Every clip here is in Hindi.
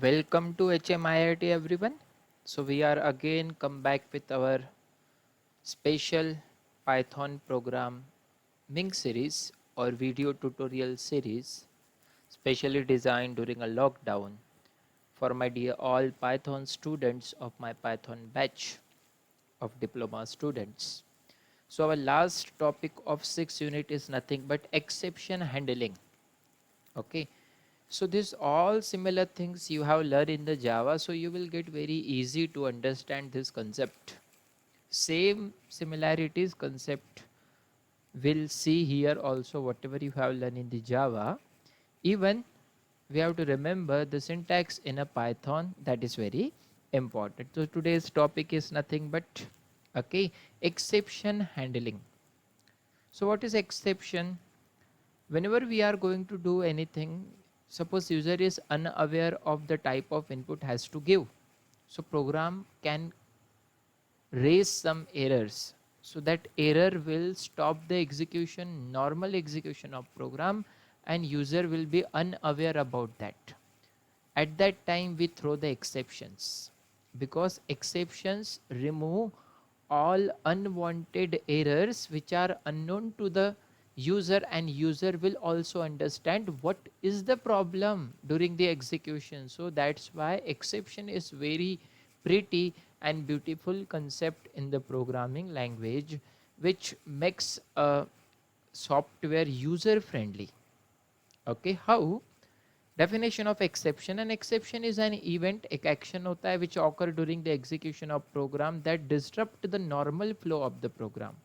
Welcome to HMIIT everyone. So we are again come back with our special Python programming series or video tutorial series specially designed during a lockdown for my dear all Python students of my Python batch of diploma students. So our last topic of 6th unit is nothing but exception handling. Okay. So this all similar things you have learned in the Java, so you will get very easy to understand this concept. Same similarities concept we'll see here also whatever you have learned in the Java. Even we have to remember the syntax in a Python, that is very important. So today's topic is nothing but okay, exception handling. So what is exception? Whenever we are going to do anything, suppose user is unaware of the type of input has to give, so program can raise some errors, so that error will stop the execution, normal execution of program, and user will be unaware about that. At that time we throw the exceptions, because exceptions remove all unwanted errors which are unknown to the user, and user will also understand what is the problem during the execution. So that's why exception is very pretty and beautiful concept in the programming language, which makes a software user friendly. Okay, how? Definition of exception: an exception is an event, एक action होता है which occur during the execution of program that disrupt the normal flow of the program.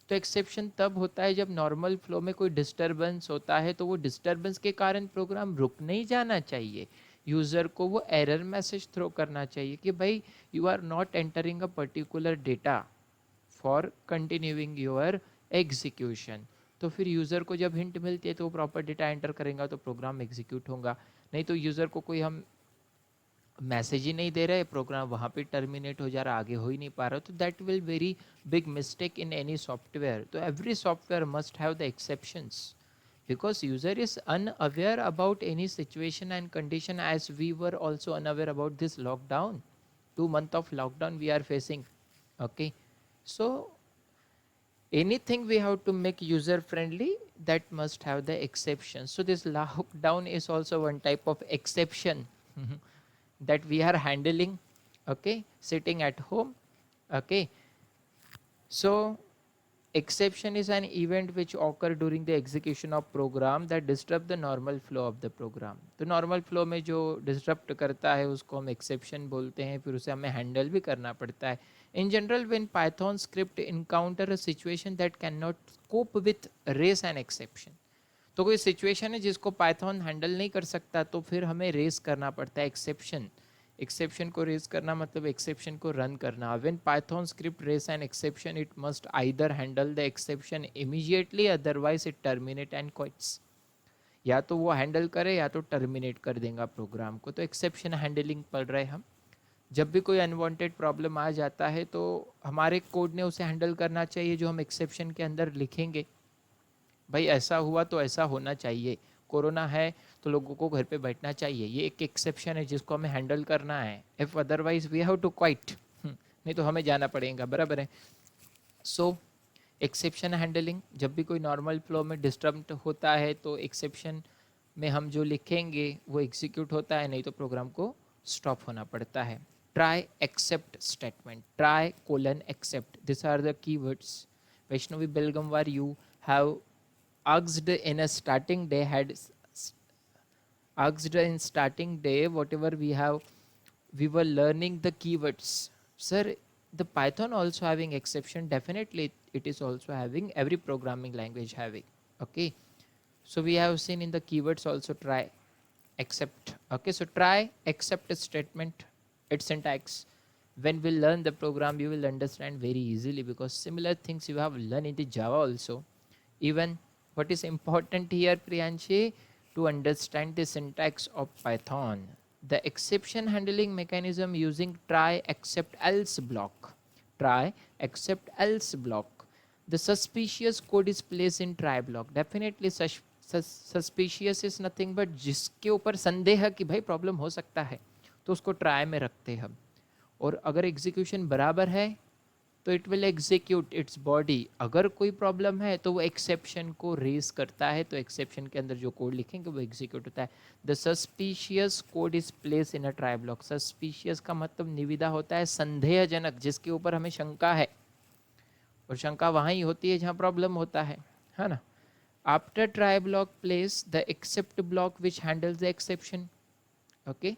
तो एक्सेप्शन तब होता है जब नॉर्मल फ्लो में कोई डिस्टरबेंस होता है, तो वो डिस्टरबेंस के कारण प्रोग्राम रुक नहीं जाना चाहिए, यूज़र को वो एरर मैसेज थ्रो करना चाहिए कि भाई you are not entering a particular data for continuing your execution. तो फिर यूज़र को जब हिंट मिलती है तो वो प्रॉपर डेटा एंटर करेगा तो प्रोग्राम एग्जीक्यूट होगा। नहीं तो यूज़र को कोई हम मैसेज ही नहीं दे रहे, प्रोग्राम वहाँ पे टर्मिनेट हो जा रहा, आगे हो ही नहीं पा रहा, तो that will very big mistake in any software. तो every software must have the exceptions, because user is unaware about any situation and condition, as we were also unaware about this lockdown, 2 months of lockdown we are facing. Okay, so anything we have to make user friendly, that must have the exception. So this lockdown is also one type of exception that we are handling. Okay, sitting at home. Okay, so exception is an event which occur during the execution of program that disrupt the normal flow of the program. तो normal flow में जो disrupt करता है उसको हम exception बोलते हैं, फिर उसे हमें handle भी करना पड़ता है. In general, when Python script encounter a situation that cannot cope with raise an exception, तो कोई सिचुएशन है जिसको पाइथन हैंडल नहीं कर सकता, तो फिर हमें रेस करना पड़ता है एक्सेप्शन. एक्सेप्शन को रेस करना मतलब एक्सेप्शन को रन करना. When Python script raises an exception, it must either handle the exception immediately, otherwise it terminate and quits. या तो वो हैंडल करे या तो टर्मिनेट कर देगा प्रोग्राम को. तो एक्सेप्शन हैंडलिंग पढ़ रहे हम. जब भी कोई अनवांटेड प्रॉब्लम आ जाता है तो हमारे कोड ने उसे हैंडल करना चाहिए, जो हम एक्सेप्शन के अंदर लिखेंगे. भाई ऐसा हुआ तो ऐसा होना चाहिए, कोरोना है तो लोगों को घर पे बैठना चाहिए, ये एक एक्सेप्शन है जिसको हमें हैंडल करना है. If otherwise we have to quit, नहीं तो हमें जाना पड़ेगा. बराबर है. सो एक्सेप्शन हैंडलिंग, जब भी कोई नॉर्मल फ्लो में डिस्टर्ब होता है तो एक्सेप्शन में हम जो लिखेंगे वो एग्जीक्यूट होता है, नहीं तो प्रोग्राम को स्टॉप होना पड़ता है. Try except statement, try colon except, this are the keywords. Vaishnavi Belgamwar, you have asked in a starting day, had asked in starting day whatever we were learning the keywords. Sir, the Python also having exception, definitely it is also having, every programming language having. Okay, so we have seen in the keywords also try except. Okay, so try except statement, its syntax, when we learn the program you will understand very easily, because similar things you have learned in the Java also. Even what is important here, Priyanshi, to understand the syntax of Python, the exception handling mechanism using try except else block. Try except else block. The suspicious code is placed in try block. Definitely suspicious is nothing but जिसके ऊपर संदेह कि भाई प्रॉब्लम हो सकता है, तो उसको ट्राई में रखते हैं हम। और अगर एग्जीक्यूशन बराबर है तो it will execute its body. अगर कोई प्रॉब्लम है तो वो एक्सेप्शन को रेज करता है, तो एक्सेप्शन के अंदर जो कोड लिखेंगे वो एग्जीक्यूट होता है। The suspicious code is place in a try block. Suspicious का मतलब निविदा होता है संदेहजनक, जिसके ऊपर हमें शंका है, और शंका वहाँ ही होती है जहाँ प्रॉब्लम होता है ना। After try block place the except block which handles the exception. Okay,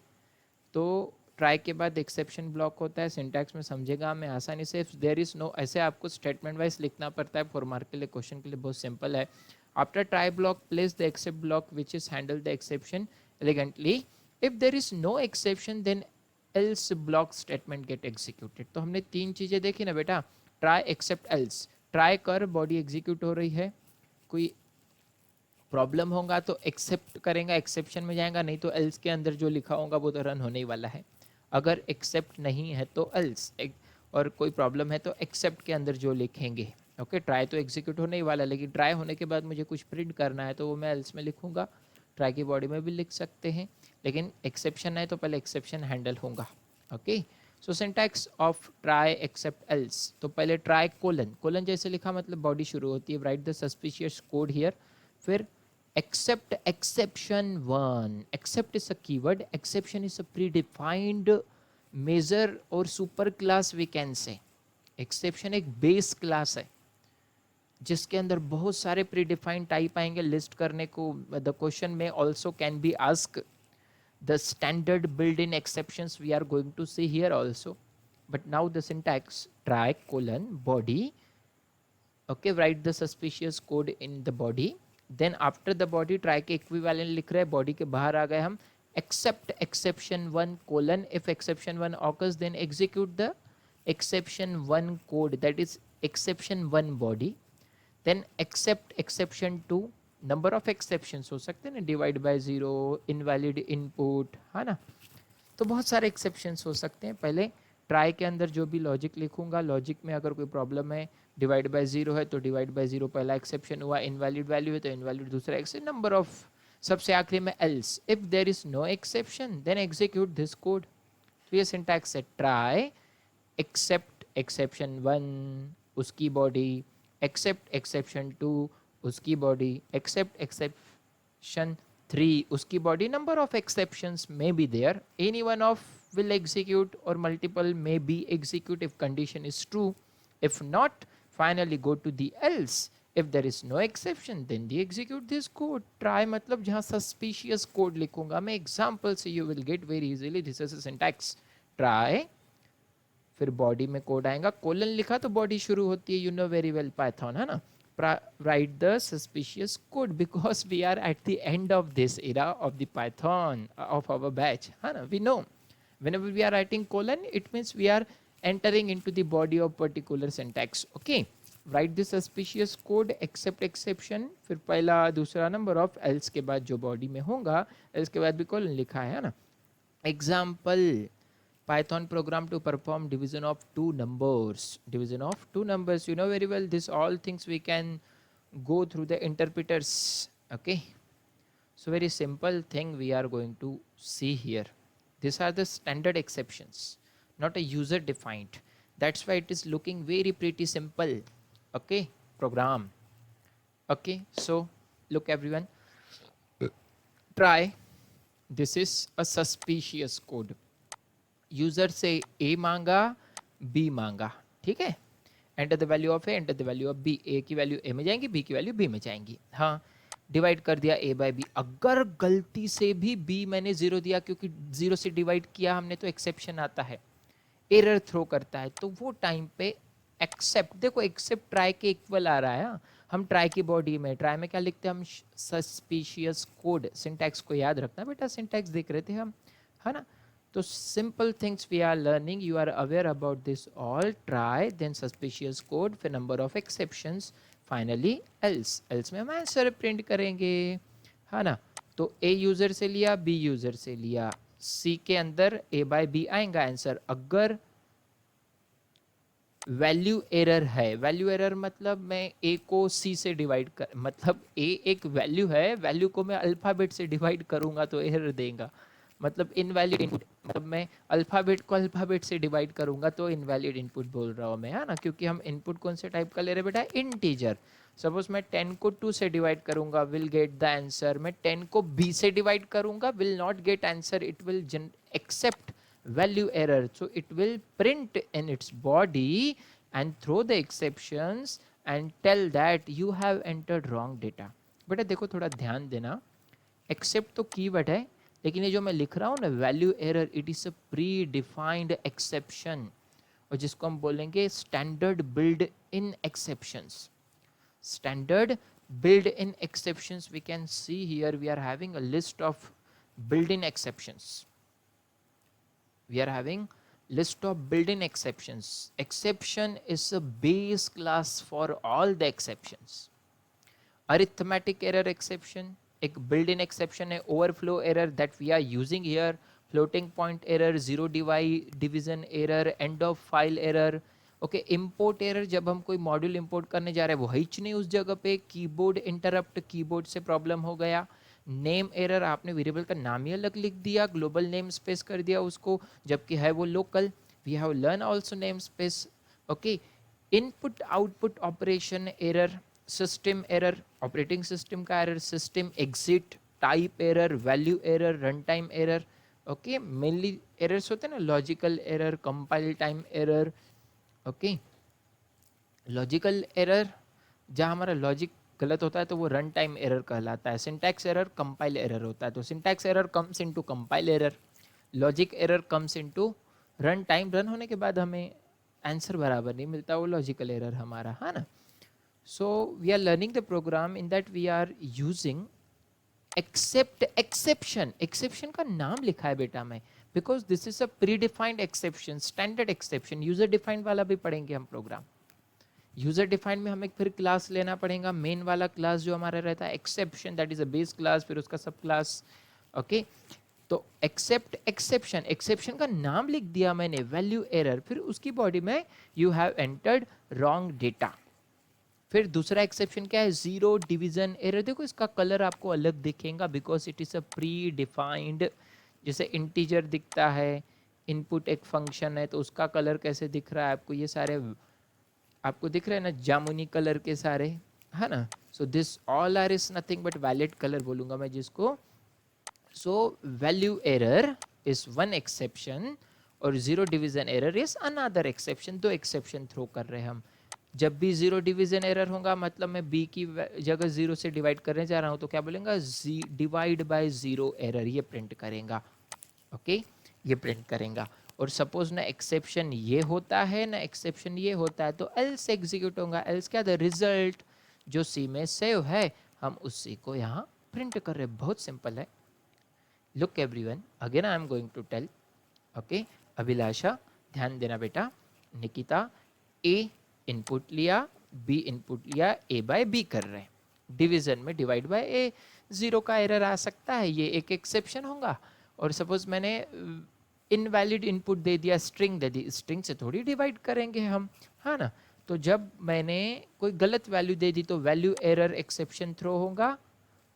तो ट्राई के बाद एक्सेप्शन ब्लॉक होता है। सिंटैक्स में समझेगा मैं आसानी से। देयर इज नो, ऐसे आपको स्टेटमेंट वाइज लिखना पड़ता है 4 मार्क के लिए, क्वेश्चन के लिए बहुत सिंपल है। After try block place the except block which is handle the exception elegantly. If there is no exception then else block statement get executed. तो हमने 3 चीज़ें देखी ना बेटा, ट्राई एक्सेप्ट एल्स। ट्राई कर, बॉडी एग्जीक्यूट हो रही है, कोई प्रॉब्लम होगा तो एक्सेप्ट करेगा, एक्सेप्शन में जाएगा, नहीं तो एल्स के अंदर जो लिखा होगा वो तो रन होने ही वाला है। अगर एक्सेप्ट नहीं है तो एल्स, और कोई प्रॉब्लम है तो एक्सेप्ट के अंदर जो लिखेंगे। ओके, ट्राई तो एग्जीक्यूट होने ही वाला है, लेकिन ट्राई होने के बाद मुझे कुछ प्रिंट करना है तो वो मैं एल्स में लिखूंगा। ट्राई की बॉडी में भी लिख सकते हैं, लेकिन एक्सेप्शन है तो पहले एक्सेप्शन हैंडल होगा। Okay, so syntax of try except else, तो पहले ट्राई कोलन, कोलन जैसे लिखा मतलब बॉडी शुरू होती है, right the suspicious code here. फिर except exception 1, except is a keyword, exception is a predefined measure or super class we can say। exception एक बेस क्लास है जिसके अंदर बहुत सारे प्रीडिफाइंड टाइप आएंगे लिस्ट करने को। द क्वेश्चन में also can be ask the standard built-in exceptions we are going to see here also, but now the syntax try colon body। okay, write the suspicious code in the body, then after the body try के equivalent लिख रहे हैं, body के बाहर आ गए हम। except exception 1 colon, if exception 1 occurs then execute the exception 1 code, that is exception 1 body, then accept exception 2। Number of exceptions हो सकते हैं ना, डिवाइड बाय 0, इनवैलिड इनपुट, है ना। तो बहुत सारे एक्सेप्शंस हो सकते हैं। पहले ट्राई के अंदर जो भी लॉजिक लिखूंगा, लॉजिक में अगर कोई प्रॉब्लम है, डिवाइड बाय 0 है तो डिवाइड बाय 0 पहला एक्सेप्शन हुआ, इनवैलिड वैल्यू है तो इनवैलिड दूसरा एक्सेप्शन, नंबर ऑफ, सबसे आखिरी में else. If there is no exception then execute this code. तो ये सिंटैक्स है, ट्राई एक्सेप्ट एक्सेप्शन 1 उसकी बॉडी, एक्सेप्ट एक्सेप्शन 2 उसकी बॉडी, एक्सेप्ट एक्सेप्शन 3 उसकी body. Number of exceptions may be there, any one of will execute or multiple may be execute if condition is true, if not finally go to the else। if there is no exception then the execute this code। try मतलब जहाँ suspicious code लिखूंगा मैं, example से you will get very easily, this is a syntax try, फिर बॉडी में कोड आएगा, कोलन लिखा तो बॉडी शुरू होती है, you know very well Python, है ना। write the suspicious code because we are at the end of this era of the Python of our batch, है ना। we know whenever we are writing colon it means we are entering into the body of particular syntax। okay, write the suspicious code except exception, फिर पहला दूसरा नंबर ऑफ, else के बाद जो बॉडी में होगा, else के बाद भी कोलन लिखा है ना। example Python program to perform division of two numbers, division of two numbers, you know very well this all things we can go through the interpreters। okay, so very simple thing we are going to see here, these are the standard exceptions, not a user defined, that's why it is looking very pretty simple। okay, program। okay, so look everyone, try, this is a suspicious code, user से ए मांगा, बी मांगा, ठीक है, enter the value of A, enter the value of B, A की वैल्यू ए में जाएंगी, बी की वैल्यू बी में जाएंगी। हाँ, डिवाइड कर दिया ए बाय बी, अगर गलती से भी बी मैंने 0 दिया, क्योंकि 0 से डिवाइड किया हमने तो एक्सेप्शन आता है, एरर थ्रो करता है, तो वो टाइम पे एक्सेप्ट, देखो एक्सेप्ट ट्राई के इक्वल आ रहा है। हाँ? हम ट्राई की बॉडी में, ट्राई में क्या लिखते हैं हम, सस्पिशियस कोड। सिंटैक्स को याद रखना बेटा, सिंटैक्स देख रहे थे हम, है ना। तो simple things we are learning, you are aware about this all. Try, then suspicious code, फिर number of exceptions, finally else. Else में हम आंसर प्रिंट करेंगे, है ना। तो ए यूजर से लिया, बी यूजर से लिया, सी के अंदर ए बाय बी आएगा आंसर। अगर वैल्यू एरर है, वैल्यू एरर मतलब मैं ए को सी से डिवाइड कर, मतलब ए एक वैल्यू है, वैल्यू को मैं अल्फ़ाबेट से डिवाइड करूंगा तो एरर देगा, मतलब इनवैलिड इनपुट, मतलब मैं अल्फ़ाबेट को अल्फ़ाबेट से डिवाइड करूंगा तो इनवैलिड इनपुट बोल रहा हूँ मैं, है ना, क्योंकि हम इनपुट कौन से टाइप का ले रहे बेटा, इंटीजर। सपोज मैं 10 को 2 से डिवाइड करूंगा, विल गेट द आंसर। मैं 10 को b से डिवाइड करूंगा, will not get answer, it will except value error, so it will print in its body and throw the exceptions and tell that you have entered wrong data। बेटा देखो थोड़ा ध्यान देना, एक्सेप्ट तो कीवर्ड है, लेकिन ये जो मैं लिख रहा हूँ ना value error, it is a pre defined exception, और जिसको हम बोलेंगे standard build in exceptions. Standard built-in exceptions, we can see here we are having a list of built-in exceptions. We are having list of built-in exceptions. Exception is a base class for all the exceptions. Arithmetic error exception एक built-in exception है, overflow error that we are using here, floating point error, zero division error, end of file error। Okay import error, जब हम कोई मॉड्यूल इंपोर्ट करने जा रहे हैं वो हिच नहीं उस जगह पे, कीबोर्ड इंटरप्ट, कीबोर्ड से प्रॉब्लम हो गया। नेम एरर, आपने वेरिएबल का नाम ही अलग लिख दिया, ग्लोबल नेम स्पेस कर दिया उसको, जबकि है वो local. We have learn also name space. Okay input output operation error, system error, operating system का error, system exit, type error, value error, run time error. Okay mainly errors होते हैं ना, logical error, compile time error. Okay logical error, जहाँ हमारा लॉजिक गलत होता है तो वो रन टाइम एरर कहलाता है। सिंटैक्स एरर कंपाइल एरर होता है, तो syntax error comes into compile error, logic error comes into run time, run होने के बाद हमें आंसर बराबर नहीं मिलता, वो लॉजिकल एरर हमारा, है ना। So we are learning the program in that we are using except exception. Exception का नाम लिखा है बेटा मैं, because this is a pre defined exception, standard exception. User defined वाला भी पढ़ेंगे हम प्रोग्राम, यूजर डिफाइंड में हमें फिर क्लास लेना पड़ेगा, मेन वाला क्लास जो हमारा रहता है exception, that is a base class, फिर उसका सब क्लास। ओके तो एक्सेप्ट एक्सेप्शन, एक्सेप्शन का नाम लिख दिया मैंने, वैल्यू एरर, फिर उसकी बॉडी में you have entered wrong data. फिर दूसरा एक्सेप्शन क्या है, जीरो डिवीजन एरर। देखो इसका कलर आपको अलग दिखेगा, because it is a pre defined, जैसे इंटीजर दिखता है, इनपुट एक फंक्शन है तो उसका कलर कैसे दिख रहा है आपको, ये सारे आपको दिख रहे हैं ना, जामुनी कलर के सारे, है ना। So this all are is nothing but valid colour बोलूंगा मैं जिसको। So value error is one exception और zero division error is another exception. दो एक्सेप्शन थ्रो कर रहे हैं हम। जब भी जीरो डिवीजन एरर होगा मतलब मैं बी की जगह जीरो से डिवाइड करने जा रहा हूं तो क्या बोलेगा, डिवाइड बाय जीरो एरर, ये प्रिंट करेगा। ओके ये प्रिंट करेगा। और सपोज ना एक्सेप्शन ये होता है ना एक्सेप्शन ये होता है तो एल्स एग्जीक्यूट होगा। एल्स क्या, द रिजल्ट जो सी में सेव है हम उसी को यहाँ प्रिंट कर रहे हैं। बहुत सिंपल है। Look everyone, again I am going to tell. Okay Abhilasha ध्यान देना बेटा, निकिता ए इनपुट लिया, बी इनपुट लिया, ए बाय बी कर रहे हैं, डिवीजन में डिवाइड बाय ए, जीरो का एरर आ सकता है, ये एक एक्सेप्शन होगा। और सपोज मैंने इनवैलिड इनपुट दे दिया, स्ट्रिंग दे दी, स्ट्रिंग से थोड़ी डिवाइड करेंगे हम, है ना। तो जब मैंने कोई गलत वैल्यू दे दी तो वैल्यू एरर एक्सेप्शन थ्रो होगा,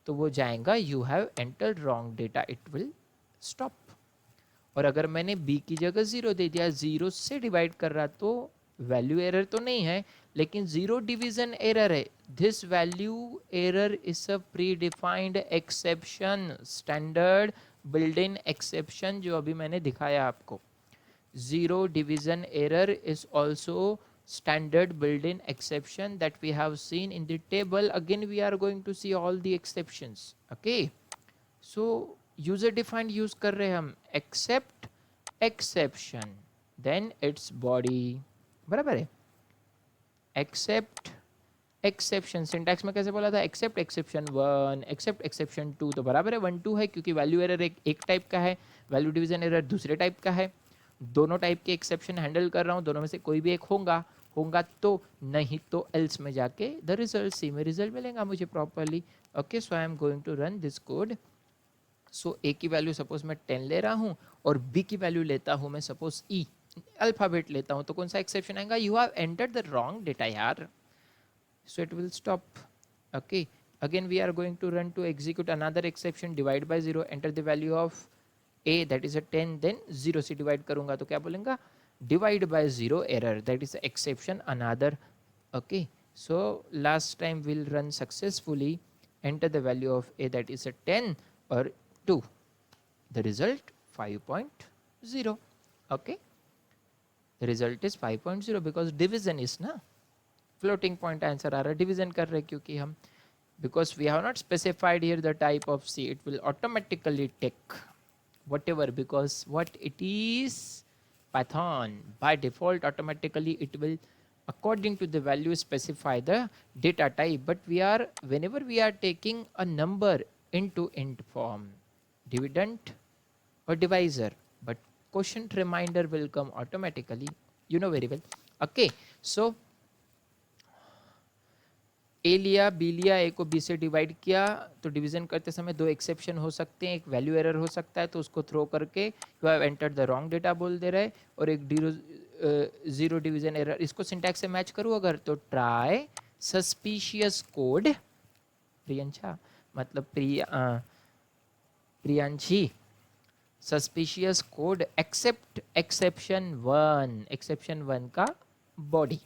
तो वो जाएगा you have entered wrong data, it will stop. और अगर मैंने b की जगह जीरो दे दिया, जीरो से डिवाइड कर रहा तो वैल्यू एरर तो नहीं है लेकिन जीरो डिवीजन एरर है। This value error is a pre defined exception, standard build in exception जो अभी मैंने दिखाया आपको। Zero division error is also standard built-in exception that we have seen in the table. Again we are going to see all the exceptions. Okay so user defined use कर रहे हैं हम, except exception then its body, बराबर है। except exception सिंटैक्स में कैसे बोला था, except exception 1 except exception 2, तो बराबर है 1 2 है क्योंकि वैल्यू एरर एक टाइप का है, वैल्यू डिवीजन एरर दूसरे टाइप का है। दोनों टाइप के एक्सेप्शन हैंडल कर रहा हूँ, दोनों में से कोई भी एक होगा तो, नहीं तो एल्स में जाके द रिजल्ट, सी में रिजल्ट मिलेगा मुझे properly. Okay so I am going to run this code. So A की वैल्यू सपोज मैं 10 ले रहा हूँ और बी की वैल्यू लेता हूँ मैं सपोज ई, अल्फाबेट लेता हूँ तो कौन सा एक्सेप्शन आएगा, you have entered the wrong data यार, so it will stop. Okay, again we are going to run to execute another exception, divide by 0, enter the value of a that is a 10, then 0 से divide करूँगा तो क्या बोलेगा, divide by 0 error, that is exception another. Okay, so last time we'll run successfully, enter the value of a that is a 10 or 2, the result 5.0. Okay, the result is 5.0 because division is na, floating point answer आ रहा है, डिवीजन कर रहे क्योंकि हम, because we have not specified here the type of C, it will automatically take whatever, because what it is Python by default automatically it will according to the value specify the data type, but we are, whenever we are taking a number into int form, dividend or divisor, but quotient reminder will come automatically, you know very well. Okay, so ए लिया, बी लिया, ए को बी से डिवाइड किया, तो डिवीजन करते समय दो एक्सेप्शन हो सकते हैं, एक वैल्यू एरर हो सकता है तो उसको थ्रो करके you have entered the wrong data बोल दे रहा है, और एक जीरो डिवीजन एरर, इसको सिंटैक्स से मैच करूँ अगर तो ट्राई सस्पिशियस कोड, प्रियंशा मतलब Priyanshi, suspicious code except exception one का बॉडी,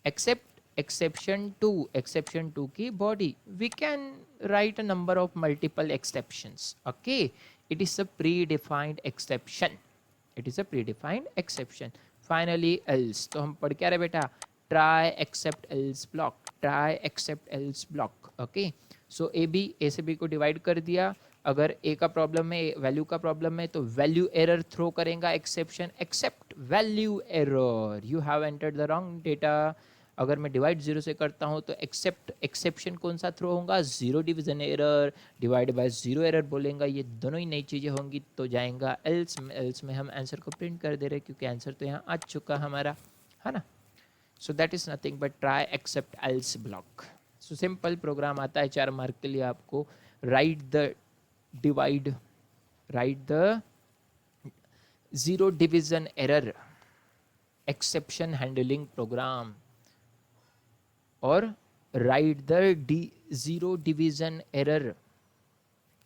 एक्सेप्ट exception 2 की body, we can write a number of multiple exceptions. Okay, it is a predefined exception, it is a predefined exception. Finally else, तो हम पढ़ क्या रहे बेटा, try except else block, try except else block. Okay, so a से b को डिवाइड कर दिया, अगर a का प्रॉब्लम है, वैल्यू का प्रॉब्लम है तो वैल्यू एरर थ्रो करेगा exception, except value error, you have entered the wrong data. अगर मैं डिवाइड 0 से करता हूँ तो एक्सेप्ट एक्सेप्शन कौन सा थ्रो होगा, 0 division error, divide bye 0 error बोलेगा, ये दोनों ही नई चीज़ें होंगी तो जाएगा एल्स में हम आंसर को प्रिंट कर दे रहे क्योंकि आंसर तो यहाँ आ चुका हमारा है ना। So that is nothing but try except else block. So simple program आता है 4 मार्क के लिए आपको, write the divide, write the 0 division error exception handling program, और write the 0 division error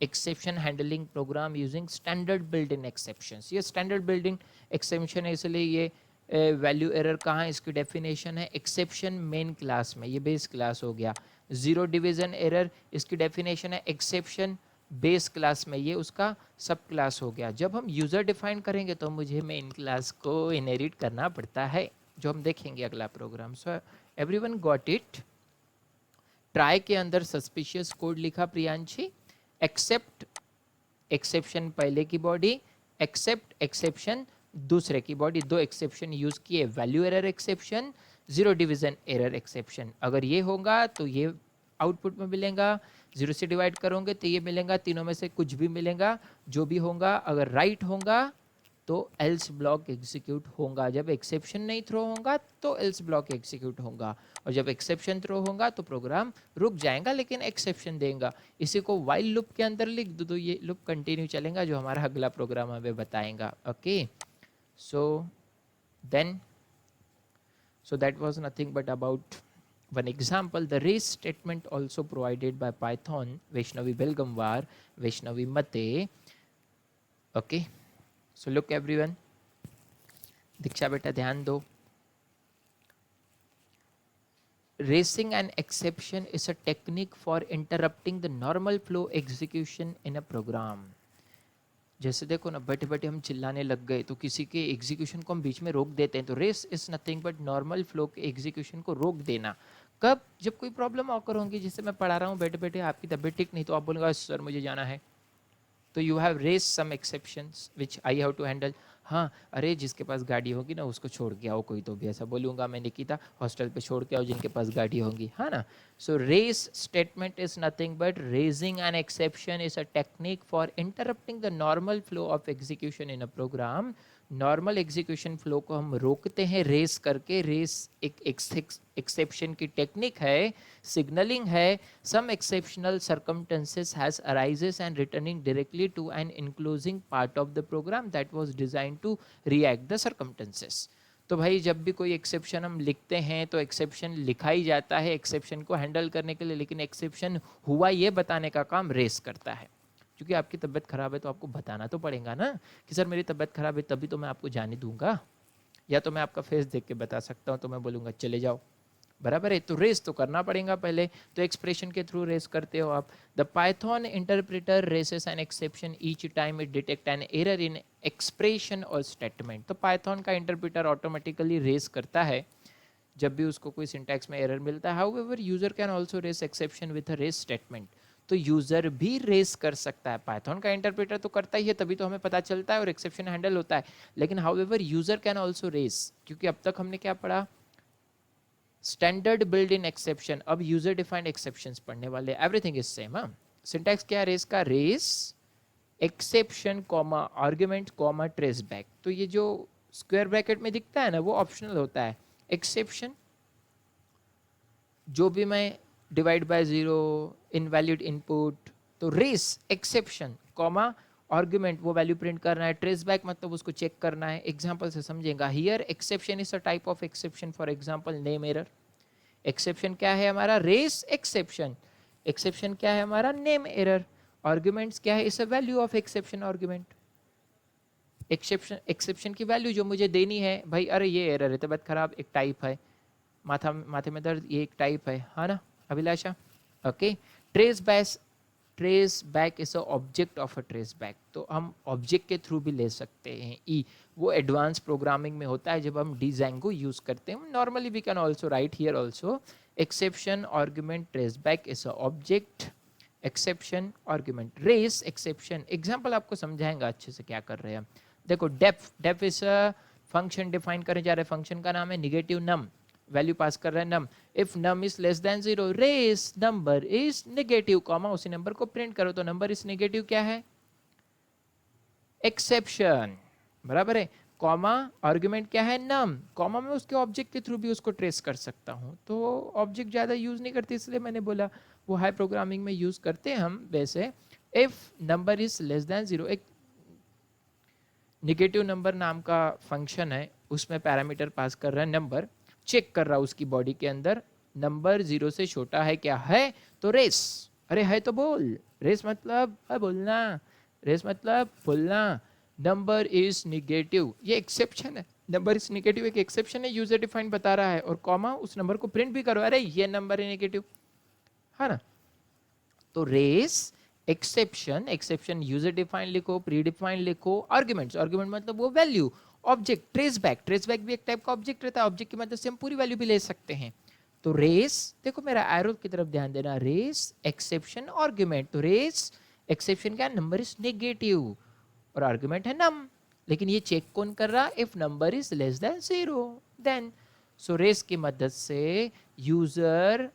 exception handling program using standard built in exceptions. ये स्टैंडर्ड बिल्ट इन एक्सेप्शन है इसलिए ये वैल्यू एरर कहाँ है, इसकी डेफिनेशन है एक्सेप्शन मेन क्लास में, ये बेस क्लास हो गया। 0 डिवीजन एरर इसकी डेफिनेशन है एक्सेप्शन बेस क्लास में, ये उसका सब क्लास हो गया। जब हम यूज़र डिफाइन करेंगे तो मुझे मेन क्लास को इनहेरिट करना पड़ता है, जो हम देखेंगे अगला program. So everyone got it. Try के अंदर सस्पिशियस कोड लिखा प्रियांशी, एक्सेप्ट एक्सेप्शन पहले की बॉडी, एक्सेप्ट एक्सेप्शन दूसरे की बॉडी, दो एक्सेप्शन यूज किए, value error exception, 0 division error exception. अगर ये होगा तो ये आउटपुट में मिलेगा, 0 से डिवाइड करोगे तो ये मिलेगा, तीनों में से कुछ भी मिलेगा, जो भी होगा अगर राइट होगा तो एल्स ब्लॉक एग्जीक्यूट होगा, जब एक्सेप्शन नहीं थ्रो होगा तो एल्स ब्लॉक एग्जीक्यूट होगा, और जब एक्सेप्शन थ्रो होगा तो प्रोग्राम रुक जाएगा लेकिन एक्सेप्शन देगा। इसी को वाइल लूप के अंदर लिख दो तो ये लूप कंटिन्यू चलेगा, जो हमारा अगला प्रोग्राम हमें बताएगा। Okay, so then so that was nothing but about one example. The raise statement also provided by Python, Vaishnavi Belgamwar, Vaishnavi Mate. Okay, so look everyone, दीक्षा बेटा ध्यान दो। Raising an exception is a technique for interrupting the normal flow execution in a program. जैसे देखो ना, बैठे बैठे हम चिल्लाने लग गए तो किसी के एग्जीक्यूशन को हम बीच में रोक देते हैं, तो raise is nothing but normal flow के एग्जीक्यूशन को रोक देना। कब, जब कोई प्रॉब्लम ऑकर होंगी, जैसे मैं पढ़ा रहा हूँ बैठे बैठे, आपकी तबीयत ठीक नहीं तो आप बोलेंगे सर मुझे जाना है, तो you have raise some exceptions which I have to handle. हाँ, अरे जिसके पास गाड़ी होगी ना उसको छोड़ के आओ, कोई तो भी ऐसा बोलूँगा मैं, निकिता हॉस्टल पे छोड़ के आओ जिनके पास गाड़ी होगी, है ना। So raise statement is nothing but raising an exception is a technique for interrupting the normal flow of execution in a program. Normal execution flow को हम रोकते हैं रेस करके। रेस एक एक्सेप्शन की टेक्निक है, सिग्नलिंग है, some exceptional circumstances has arises and returning directly to an enclosing part of the program that was designed design to react the circumstances. तो भाई जब भी कोई एक्सेप्शन हम लिखते हैं तो एक्सेप्शन लिखा ही जाता है एक्सेप्शन को हैंडल करने के लिए, लेकिन एक्सेप्शन हुआ ये बताने का काम रेस करता है। क्योंकि आपकी तबीयत खराब है तो आपको बताना तो पड़ेगा ना कि सर मेरी तबीयत खराब है, तभी तो मैं आपको जाने दूंगा। या तो मैं आपका फेस देख के बता सकता हूँ तो मैं बोलूँगा चले जाओ, बराबर है। तो रेस तो करना पड़ेगा पहले, तो एक्सप्रेशन के थ्रू रेस करते हो आप। The Python interpreter raises an exception each time it detect an error in expression और स्टेटमेंट। तो पाइथन का इंटरप्रेटर ऑटोमेटिकली रेस करता है जब भी उसको कोई सिंटैक्स में एरर मिलता है। However user can also raise exception with a raise statement. तो यूजर भी रेस कर सकता है, पाइथन का इंटरप्रेटर तो करता ही है तभी तो हमें पता चलता है और एक्सेप्शन हैंडल होता है। लेकिन however user can also raise, क्योंकि अब तक हमने क्या पढ़ा, स्टैंडर्ड बिल्ड इन एक्सेप्शन, अब यूजर डिफाइंड एक्सेप्शंस पढ़ने वाले। Everything is same. हाँ, सिंटैक्स क्या है रेस का, raise exception comma argument comma trace back. तो ये जो स्क्वायर ब्रैकेट में दिखता है ना वो ऑप्शनल होता है। एक्सेप्शन जो भी मैं divide by zero, invalid input, तो रेस एक्सेप्शन कॉमा आर्गुमेंट वो वैल्यू प्रिंट करना है, ट्रेस बैक मतलब उसको चेक करना है। एग्जांपल से समझेगा। Here exception is a type of exception, for example name error. Exception क्या है हमारा, रेस एक्सेप्शन। एक्सेप्शन क्या है हमारा, नेम एरर। आर्गुमेंट्स क्या है, is a value of exception argument. Exception exception की वैल्यू जो मुझे देनी है, भाई अरे ये एरर है, तबीयत खराब एक टाइप है, माथे में दर्द ये एक टाइप है ना Abhilasha. Okay, trace back, trace back is a object of a trace back. तो हम ऑब्जेक्ट के थ्रू भी ले सकते हैं। ई वो एडवांस प्रोग्रामिंग में होता है जब हम डिजांगो यूज करते हैं। Normally we can also write here also exception argument trace back is a object, exception argument raise exception. Example आपको समझाएंगा अच्छे से क्या कर रहे हैं। देखो def, def is a function define करने जा रहे हैं। फंक्शन का नाम है निगेटिव नम, वैल्यू पास कर रहे हैं num. If num is less than zero raise number is negative, comma उसी नंबर को प्रिंट करो। तो नंबर इज नेगेटिव क्या है, एक्सेप्शन, बराबर है। कॉमा आर्गुमेंट क्या है, नम, कॉमा में उसके ऑब्जेक्ट के थ्रू भी उसको ट्रेस कर सकता हूं। तो ऑब्जेक्ट ज्यादा यूज नहीं करते इसलिए मैंने बोला, वो हाई प्रोग्रामिंग में यूज करते हैं हम वैसे। If number is less than zero, एक निगेटिव नंबर नाम का फंक्शन है, उसमें पैरामीटर पास कर रहा है नंबर, चेक कर रहा है उसकी बॉडी के अंदर नंबर जीरो से छोटा है क्या है, तो रेस। अरे है तो बोल, रेस मतलब बोलना, रेस मतलब बोलना। नंबर इज निगेटिव, ये एक्सेप्शन है। नंबर इज निगेटिव एक एक्सेप्शन है, यूजर डिफाइंड बता रहा है, और कॉमा उस नंबर को प्रिंट भी करो, अरे ये नंबर है निगेटिव, है ना। तो raise exception, exception user defined लिखो, प्री डिफाइंड लिखो, आर्गुमेंट्स, आर्गुमेंट मतलब वो value, object trace back, trace back भी एक टाइप का ऑब्जेक्ट रहता है, ऑब्जेक्ट की मदद से हम पूरी वैल्यू भी ले सकते हैं। तो रेस, देखो मेरा एरो की तरफ ध्यान देना, रेस एक्सेप्शन आर्गुमेंट। तो रेस एक्सेप्शन क्या, नंबर इज नेगेटिव, और आर्गुमेंट है नम, लेकिन ये चेक कौन कर रहा, if number is less than zero then. So raise की मदद से यूजर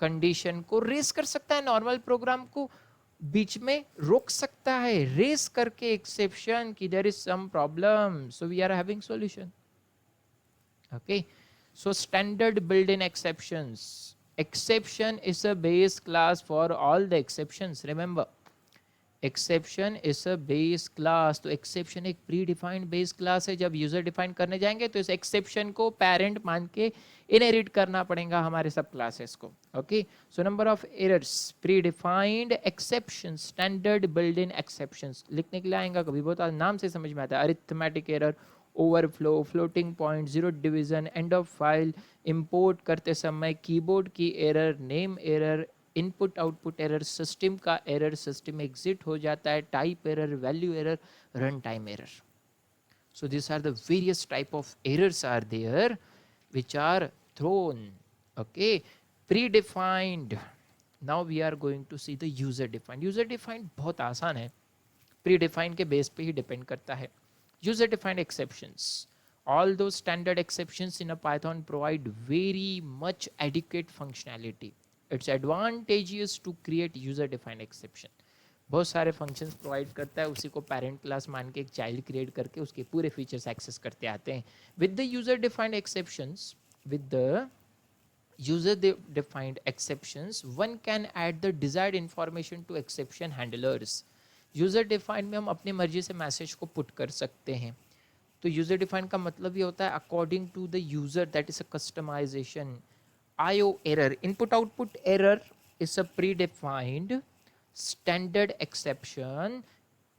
कंडीशन को रेस कर सकता है, नॉर्मल प्रोग्राम को बीच में रोक सकता है, रेस करके एक्सेप्शन की there is some problem, so we are having solution. Okay, so standard build in exceptions, exception is a base class for all the exceptions, remember exception is a base class. तो एक्सेप्शन एक प्री डिफाइंड बेस क्लास है, जब यूजर डिफाइन करने जाएंगे तो इस एक्सेप्शन को पेरेंट मान के इनहेरिट करना पड़ेगा हमारे सब क्लासेस को। Okay, so number of errors, pre defined exception, standard build in exceptions, लिखने के लिए आएगा कभी बहुत नाम से समझ में आता है। Arithmetic error, overflow, floating point, zero division, end of file, import करते समय कीबोर्ड की error, name error, input output error, system का एरर, सिस्टम एग्जिट हो जाता है, type error, value error, run time error. So these are the various type of errors are there which are thrown. Okay, predefined. Now we are going to see the user defined. User defined बहुत आसान है, predefined के बेस पे ही डिपेंड करता है। User defined exceptions, all those standard exceptions in a Python provide very much adequate functionality. It's advantageous to create user defined exception. बहुत सारे फंक्शंस प्रोवाइड करता है, उसी को पेरेंट क्लास मान के एक चाइल्ड क्रिएट करके उसके पूरे फीचर्स एक्सेस करते आते हैं। With the user defined exceptions, with the user defined exceptions, one can add the desired information to exception handlers. User defined में हम अपनी मर्जी से मैसेज को पुट कर सकते हैं। तो यूज़र डिफाइंड का मतलब ये होता है according to the user, that is a customization. IO error, input output error is a predefined standard exception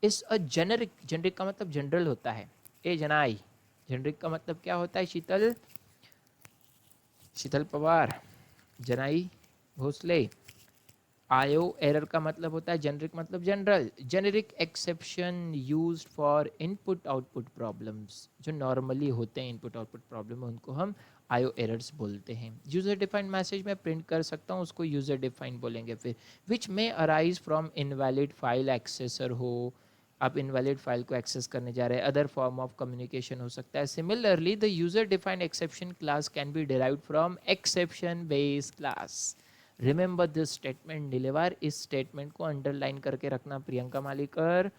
is a generic का मतलब जनरल होता है। ए जनाई, जेनरिक का मतलब क्या होता है? शीतल शीतल पवार, जनाई भोसले। आयो एरर का मतलब होता है जेनरिक, मतलब general. Generic exception used for input output problems, जो नॉर्मली होते हैं इनपुट आउटपुट प्रॉब्लम, उनको हम आयो एरर्स बोलते हैं। यूजर डिफाइंड मैसेज मैं प्रिंट कर सकता हूँ, उसको यूजर डिफाइंड बोलेंगे। फिर विच में अराइज फ्रॉम इनवैलिड फाइल एक्सेसर हो, आप इनवैलिड फाइल को एक्सेस करने जा रहे हैं, अदर फॉर्म ऑफ कम्युनिकेशन हो सकता है। Similarly the user defined exception class can be derived from exception base class. Remember this statement deliver, इस स्टेटमेंट को अंडरलाइन करके रखना प्रियंका मालिकर,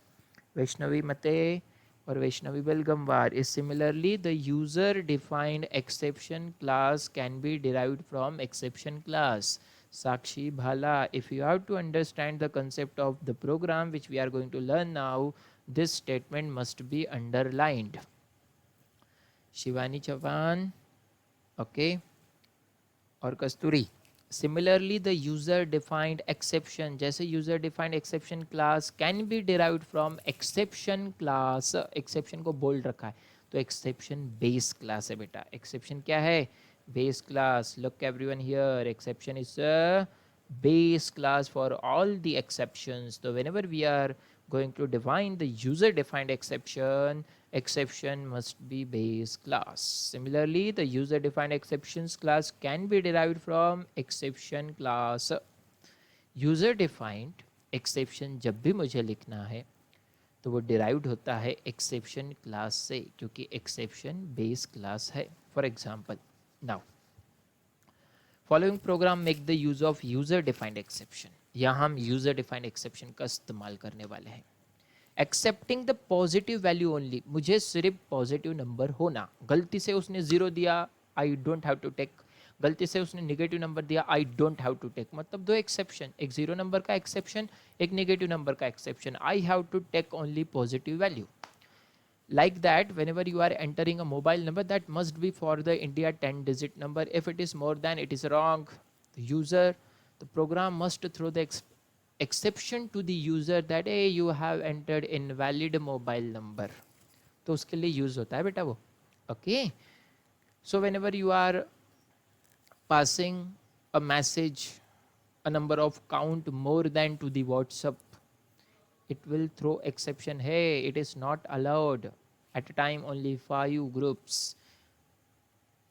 वैष्णवी मते और Vaishnavi Belgamwar. Is similarly the user defined exception class can be derived from exception class. Sakshi Bhala, if you have to understand the concept of the program which we are going to learn now, this statement must be underlined. Shivani Chavan, okay, और कस्तूरी। Similarly, the user defined exception, जैसे user defined exception class can be derived from exception class, exception को बोल्ड रखा है तो exception base class है बेटा। exception क्या है? base class. Look everyone here, exception is a base class for all the exceptions. So whenever we are going to define the user defined exception, exception must be base class. Similarly, the user defined exceptions class can be derived from exception class. user defined exception जब भी मुझे लिखना है तो वो डिराइव्ड होता है एक्सेप्शन क्लास से, क्योंकि एक्सेप्शन बेस क्लास है। For example, now following programme make the use of user defined exception. यहाँ हम यूजर डिफाइंड एक्सेप्शन का इस्तेमाल करने वाले हैं। Accepting the positive value only, मुझे सिर्फ पॉजिटिव नंबर होना। गलती से उसने जीरो दिया, I don't have to take. गलती से उसने नेगेटिव नंबर दिया, I don't have to take. मतलब दो एक्सेप्शन, एक जीरो नंबर का एक्सेप्शन, एक नेगेटिव नंबर का exception. I have to take only positive value. Like that, whenever you are entering a mobile number, that must be for the India 10-digit number. If it is more than, it is wrong. The program must throw the exception to the user that hey, you have entered invalid mobile number. तो उसके लिए यूज होता है बेटा वो। Okay, so whenever you are passing a message, a number of count more than to the WhatsApp, it will throw exception, hey, it is not allowed at a time only 5 groups,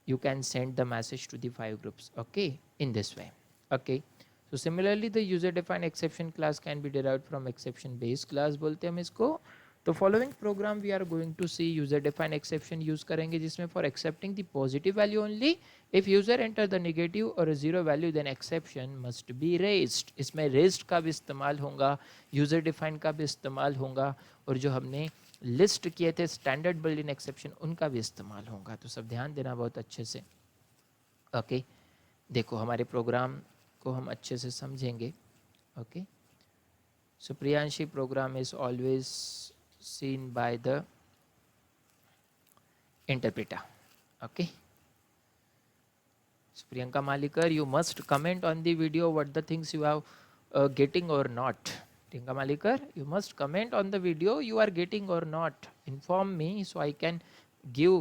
you can send the message to the 5 groups. Okay, in this way. Okay, so similarly the user defined exception class can be derived from exception based class बोलते हैं हम इसको। तो following program we are going to see user defined exception use करेंगे, जिसमें for accepting the positive value only, if user enter the negative और zero value then exception must be raised. इसमें रेज्ड का भी इस्तेमाल होगा, यूजर डिफाइंड का भी इस्तेमाल होगा, और जो हमने लिस्ट किए थे स्टैंडर्ड बिल्ट इन एक्सेप्शन उनका भी इस्तेमाल होगा। तो सब ध्यान देना बहुत अच्छे से। ओके, देखो हमारे प्रोग्राम को हम अच्छे से समझेंगे। Okay, so Priyanshi, program is always seen by the interpreter. Okay, so Priyanka Malikar, you must comment on the video what the things you have getting or not. Priyanka Malikar, you must comment on the video you are getting or not. Inform me so I can give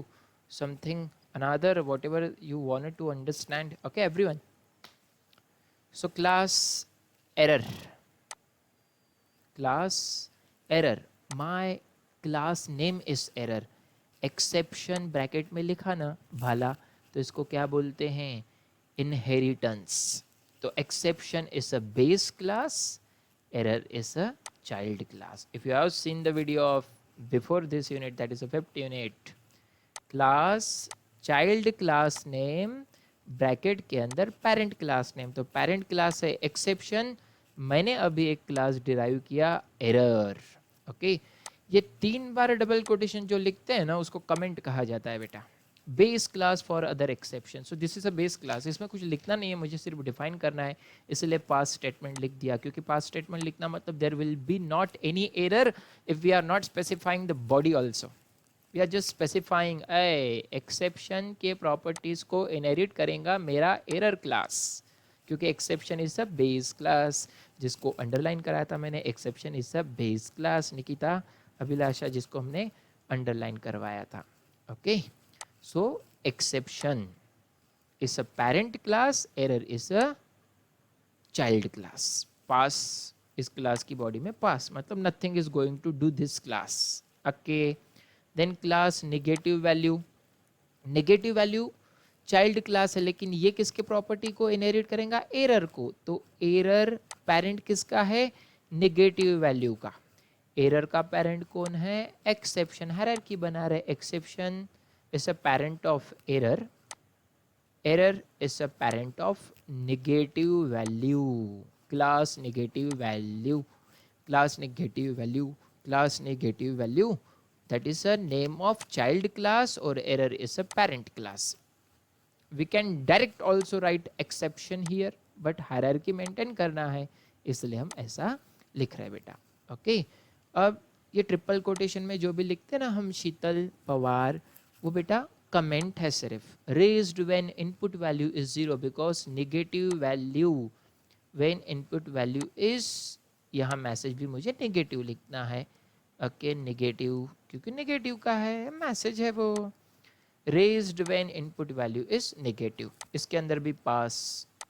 something another whatever you wanted to understand. Okay everyone, so class error, my class name is error। Exception bracket में लिखा ना भाला, तो इसको क्या बोलते हैं? इनहेरिटेंस। तो exception is a base class, error is a child class. If you have seen the video of before this unit, that is a 5th unit, class child class name bracket के अंदर पेरेंट क्लास नेम, तो पेरेंट क्लास है एक्सेप्शन, मैंने अभी एक क्लास डिराइव किया एरर। ओके, ये 3 बार डबल कोटेशन जो लिखते हैं ना उसको कमेंट कहा जाता है बेटा। Base class for other exception. So this is a base class. इसमें कुछ लिखना नहीं है, मुझे सिर्फ डिफाइन करना है, इसलिए पास स्टेटमेंट लिख दिया. क्योंकि पास स्टेटमेंट लिखना मतलब there will be not any error if we are not specifying the body also. We are just specifying exception के प्रॉपर्टीज को इनहेरिट करेगा मेरा एरर क्लास, क्योंकि exception is a base class. जिसको अंडरलाइन कराया था मैंने, exception is a base class. Nikita, Abhilasha, जिसको हमने अंडरलाइन करवाया था. Okay, so exception is a parent class, error is a child class. Pass इस क्लास की बॉडी में पास मतलब nothing is going to do this class. Okay, then class negative value. Negative value child class है, लेकिन ये किसके प्रॉपर्टी को इनहेरिट करेगा? एरर को. तो एरर पेरेंट किसका है? नेगेटिव वैल्यू का. एरर का पेरेंट कौन है? एक्सेप्शन. हायरार्की बना रहे. Exception is a parent of error. Error is a parent of negative value. Class negative value, class negative value, class negative value. That is a name of child class, or error is a parent class. We can direct also write exception here, but hierarchy maintain करना है, इसलिए हम ऐसा लिख रहे हैं बेटा. ओके, अब ये ट्रिपल कोटेशन में जो भी लिखते हैं ना हम, शीतल, पवार, वो बेटा कमेंट है सिर्फ. Raised when input value is zero, because negative value when input value is, यहाँ मैसेज भी मुझे नेगेटिव लिखना है. ओके, नेगेटिव, क्योंकि नेगेटिव का है, मैसेज है वो. Raised when input value is negative. इसके अंदर भी pass,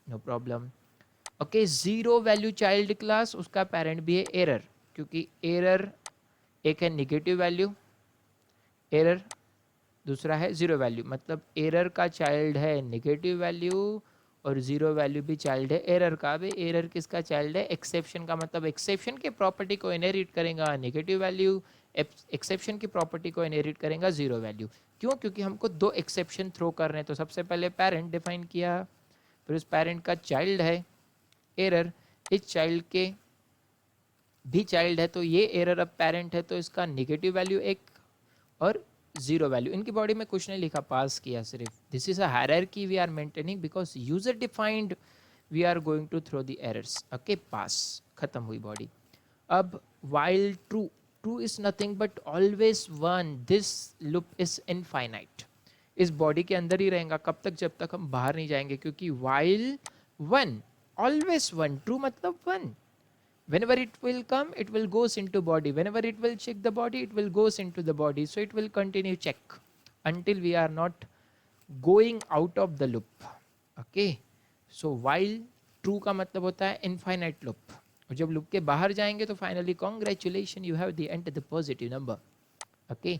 no problem. Okay, zero value child class, उसका पेरेंट भी है एरर, क्योंकि एरर एक है नेगेटिव वैल्यू एरर, दूसरा है जीरो वैल्यू. मतलब एरर का चाइल्ड है नेगेटिव वैल्यू और जीरो वैल्यू भी चाइल्ड है एरर का. भी एरर किसका चाइल्ड है? एक्सेप्शन का. मतलब एक्सेप्शन के प्रॉपर्टी को इनहेरिट करेगा नेगेटिव वैल्यू, एक्सेप्शन की प्रॉपर्टी को इनहेरिट करेगा जीरो वैल्यू. क्यों? क्योंकि हमको दो एक्सेप्शन थ्रो कर रहे हैं. तो सबसे पहले पेरेंट डिफाइन किया, फिर उस पेरेंट का चाइल्ड है एरर, इस चाइल्ड के भी चाइल्ड है, तो ये एरर अब पेरेंट है, तो इसका नेगेटिव वैल्यू एक और जीरो वैल्यू. इनकी बॉडी में कुछ नहीं लिखा, पास किया सिर्फ. This is a hierarchy we are maintaining, because user defined we are going to throw the errors. Okay, pass, खत्म हुई बॉडी. अब while true is nothing but always one, this loop is infinite. इस बॉडी के अंदर ही रहेगा कब तक? जब तक हम बाहर नहीं जाएंगे. क्योंकि while one, always one, true मतलब one. Whenever it will come, it will goes into body. Whenever it will check the body, it will goes into the body. So it will continue check until we are not going out of the loop. Okay, so while true का मतलब होता है infinite loop. और जब लूप के बाहर जाएंगे तो finally congratulation, you have the enter the positive number. Okay,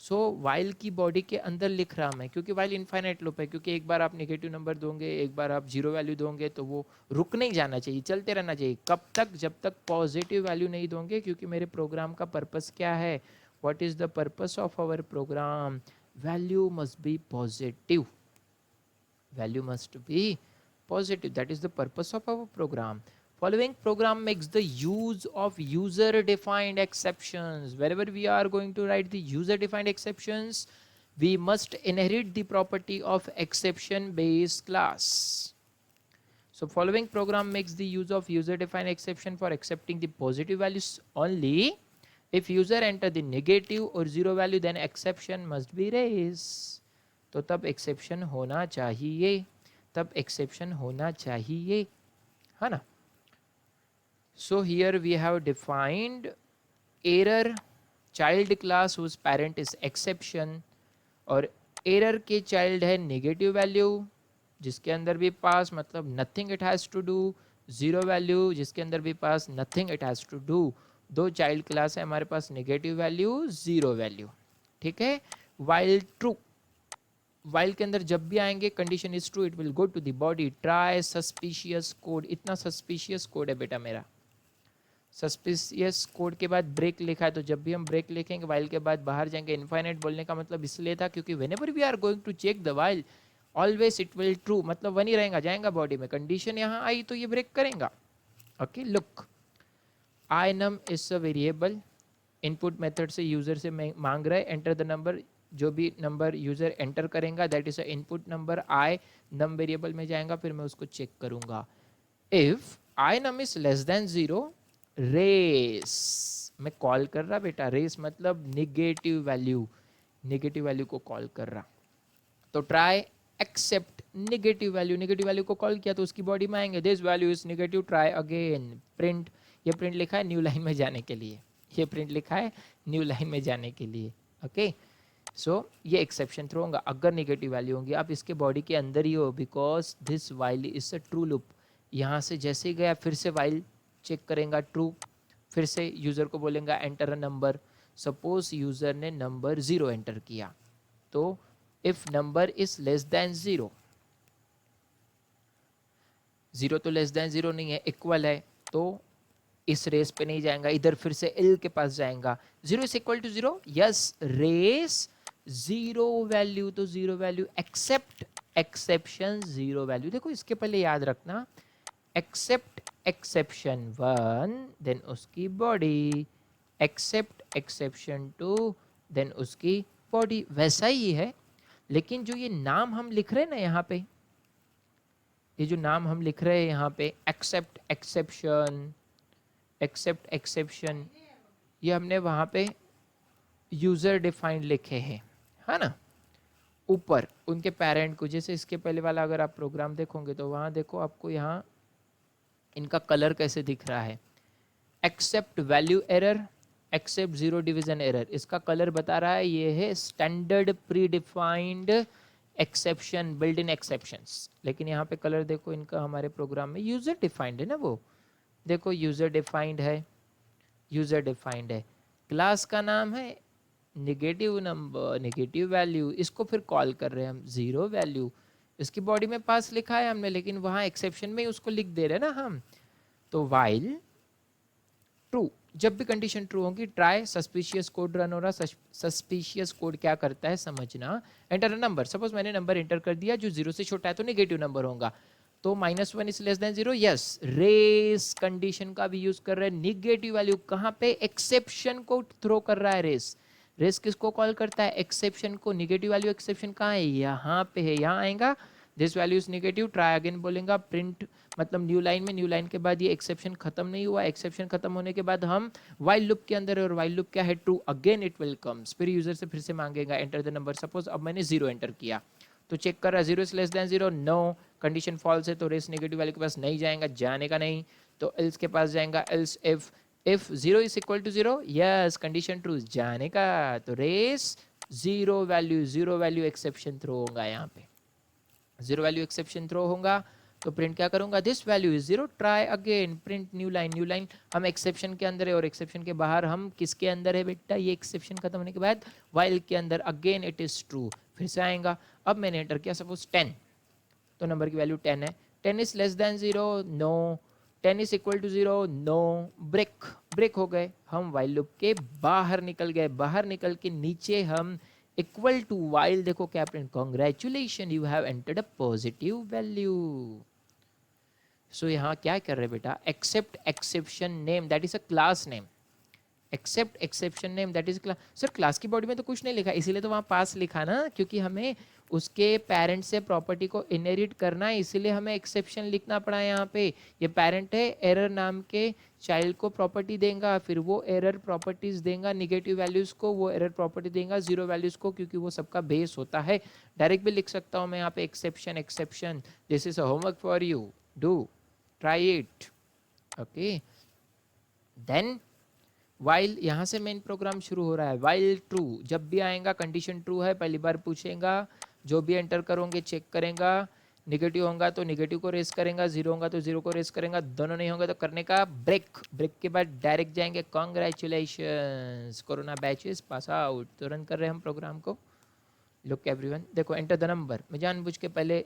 so while की बॉडी के अंदर लिख रहा मैं, क्योंकि वाइल इनफाइनाइट लूप है. क्योंकि एक बार आप नेगेटिव नंबर दोगे, एक बार आप जीरो वैल्यू दोगे, तो वो रुक नहीं जाना चाहिए, चलते रहना चाहिए. कब तक? जब तक पॉजिटिव वैल्यू नहीं दोगे. क्योंकि मेरे प्रोग्राम का पर्पस क्या है? What is the purpose of our program? Value must be positive. Value must be positive. That is the purpose of our program. Following program makes the use of user defined exceptions. Wherever we are going to write the user defined exceptions, we must inherit the property of exception based class. So following program makes the use of user defined exception for accepting the positive values only. If user enter the negative or zero value, then exception must be raised. तो तब exception होना चाहिए, तब एक्सेप्शन होना चाहिए, है ना. So here we have defined error child class whose parent is exception, और एरर के चाइल्ड है नेगेटिव वैल्यू जिसके अंदर भी पास मतलब nothing it has to do, zero value जिसके अंदर भी pass nothing it has to do. दो चाइल्ड क्लास है हमारे पास, नेगेटिव वैल्यू, जीरो वैल्यू. ठीक है. वाइल ट्रू, वाइल के अंदर जब भी आएंगे condition is true, it will go to the body. Try suspicious code. इतना सस्पिशियस कोड है बेटा मेरा. सस्पिशियस कोड के बाद ब्रेक लिखा है, तो जब भी हम ब्रेक लिखेंगे वाइल के बाद बाहर जाएंगे. इनफाइनाइट बोलने का मतलब इसलिए था क्योंकि whenever we are going to check the while, always it will true, मतलब वन ही रहेगा, जाएगा बॉडी में. कंडीशन यहाँ आई तो ये ब्रेक करेगा. Okay, look, I num is a variable, input method से यूज़र से मांग रहा है एंटर द नंबर, जो भी नंबर यूज़र एंटर करेगा that is a input number, I num variable में जाएगा, फिर मैं उसको चेक करूँगा। If I num is less than 0 raise, मैं कॉल कर रहा बेटा, रेस मतलब निगेटिव वैल्यू, निगेटिव वैल्यू को कॉल कर रहा। तो try except negative value, negative value को कॉल किया तो उसकी बॉडी में आएंगे this value is negative, try again print, ये प्रिंट लिखा है न्यू लाइन में जाने के लिए, ये प्रिंट लिखा है न्यू लाइन में जाने के लिए। ओके सो ये एक्सेप्शन थ्रो होगा अगर निगेटिव वैल्यू होंगी, आप इसके बॉडी के अंदर ही हो, because this while is a true loop. यहाँ से जैसे ही गया फिर से वाइल चेक करेगा ट्रू, फिर से यूज़र को बोलेगा enter a number, suppose user ने नंबर 0 एंटर किया, तो if number is less than 0, 0 तो लेस देन 0 नहीं है, इक्वल है, तो इस रेस पे नहीं जाएगा, इधर फिर से एल के पास जाएगा। 0 is equal to 0, yes raise 0 value, तो 0 वैल्यू एक्सेप्ट एक्सेप्शन 0 वैल्यू। देखो इसके पहले याद रखना एक्सेप्ट एक्सेप्शन 1 देन उसकी बॉडी, एक्सेप्ट एक्सेप्शन 2 देन उसकी बॉडी, वैसा ही है। लेकिन जो ये नाम हम लिख रहे हैं ना यहाँ पे, ये जो नाम हम लिख रहे हैं यहाँ पे एक्सेप्ट एक्सेप्शन, एक्सेप्ट एक्सेप्शन, ये हमने वहाँ पे यूज़र डिफाइंड लिखे हैं, है ना, ऊपर उनके पेरेंट को। जैसे इसके पहले वाला अगर आप प्रोग्राम देखोगे तो वहाँ देखो आपको यहाँ इनका कलर कैसे दिख रहा है, except value error, except zero division error, इसका कलर बता रहा है ये है standard pre defined exception, build in exceptions. लेकिन यहाँ पे कलर देखो इनका हमारे प्रोग्राम में यूज़र डिफाइंड है ना, वो देखो यूज़र डिफाइंड है, यूज़र डिफाइंड है, क्लास का नाम है निगेटिव नंबर, निगेटिव वैल्यू, इसको फिर कॉल कर रहे हैं हम जीरो वैल्यू, इसकी बॉडी में पास लिखा है हमने, लेकिन वहाँ एक्सेप्शन में उसको लिख दे रहे हैं ना हम। तो वाइल ट्रू, जब भी कंडीशन ट्रू होगी ट्राई सस्पिशियस कोड रन हो रहा, सस्पिशियस कोड क्या करता है समझना, एंटर अ नंबर, सपोज मैंने नंबर एंटर कर दिया जो 0 से छोटा है तो नेगेटिव नंबर होगा, तो -1 is less than 0, yes raise condition का भी यूज कर रहे हैं, निगेटिव वैल्यू कहाँ पे, एक्सेप्शन को थ्रो कर रहा है रेस, रेस किसको कॉल करता है, एक्सेप्शन को, निगेटिव वैल्यू एक्सेप्शन कहाँ है, यहाँ पे है, यहाँ आएगा this value is negative, try again बोलेगा, प्रिंट मतलब न्यू लाइन में, न्यू लाइन के बाद ये एक्सेप्शन खत्म नहीं हुआ, एक्सेप्शन खत्म होने के बाद हम वाइल लूप के अंदर है और वाइल लूप क्या है true, again it will comes, फिर यूजर से फिर से मांगेगा एंटर द नंबर, सपोज अब मैंने 0 एंटर किया तो चेक कर रहा है 0 is less than 0, no, condition false है तो रेस नेगेटिव वाले के पास नहीं जाएगा, जाने का नहीं, तो एल्स के पास जाएगा, else if 0 is equal to 0, yes condition true, जाने का, तो raise zero value exception throw होगा, यहाँ पे जीरो वैल्यू एक्सेप्शन थ्रो होगा, तो प्रिंट क्या करूंगा, this value is 0, try again, print new line, new line हम एक्सेप्शन के अंदर है और एक्सेप्शन के बाहर हम किसके अंदर है बेटा, ये एक्सेप्शन खत्म होने के बाद वाइल के अंदर, अगेन इट इज ट्रू, फिर से आएगा, अब मैंने एंटर किया सपोज 10, तो नंबर की वैल्यू 10 है, 10 is less than 0, no, 10 is equal to 0, no, break, break हो गए, हम वाइल लूप के बाहर निकल गए, बाहर निकल के नीचे हम इक्वल टू वाइल, देखो क्या print, congratulation you have entered a positive value. So यहाँ क्या कर रहे बेटा, except exception name that is a class name, except exception name that is class, sir class की बॉडी में तो कुछ नहीं लिखा, इसीलिए तो वहाँ पास लिखा ना, क्योंकि हमें उसके पेरेंट से प्रॉपर्टी को इनहेरिट करना है, इसीलिए हमें एक्सेप्शन लिखना पड़ा है यहाँ पे, ये पेरेंट है, एरर नाम के चाइल्ड को प्रॉपर्टी देगा, फिर वो एरर प्रॉपर्टीज देगा निगेटिव वैल्यूज को, वो एरर प्रॉपर्टी देगा जीरो वैल्यूज को, क्योंकि वो सबका बेस होता है। डायरेक्ट भी लिख सकता हूँ मैं यहाँ पे exception exception, this is a homework for you, do try it, okay. Then while, यहाँ से मेन प्रोग्राम शुरू हो रहा है, वाइल ट्रू, जब भी आएगा कंडीशन ट्रू है पहली बार पूछेगा, जो भी एंटर करोगे चेक करेगा, निगेटिव होगा तो निगेटिव को रेस करेगा, जीरो होगा तो जीरो को रेस करेगा, दोनों नहीं होंगे तो करने का ब्रेक, ब्रेक के बाद डायरेक्ट जाएंगे congratulations corona batches pass out, तो रन कर रहे हैं हम प्रोग्राम को, लुक एवरीवन, देखो एंटर द नंबर, मैं जानबूझ के पहले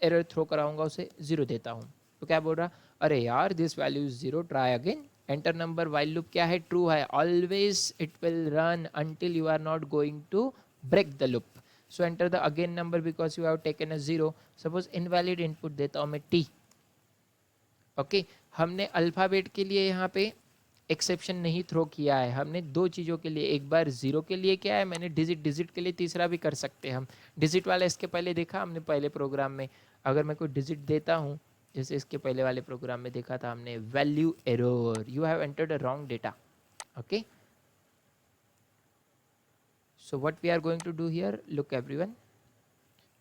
एरर थ्रो कराऊंगा, उसे जीरो देता हूँ, तो क्या बोल रहा, अरे यार this value is zero, try again, enter number, while loop क्या है ट्रू है, always it will run until you are not going to break the loop, so enter the again number because you have taken a zero, suppose invalid input देता हूँ मैं टी, ओके। हमने अल्फाबेट के लिए यहाँ पे एक्सेप्शन नहीं थ्रो किया है हमने दो चीज़ों के लिए, एक बार जीरो के लिए किया है मैंने, डिजिट के लिए तीसरा भी कर सकते हैं हम। डिजिट वाला इसके पहले देखा हमने पहले प्रोग्राम में, अगर मैं कोई डिजिट देता हूँ जैसे इसके पहले वाले प्रोग्राम में देखा था हमने, value error, you have entered a wrong data. Okay, so what we are going to do here, look everyone.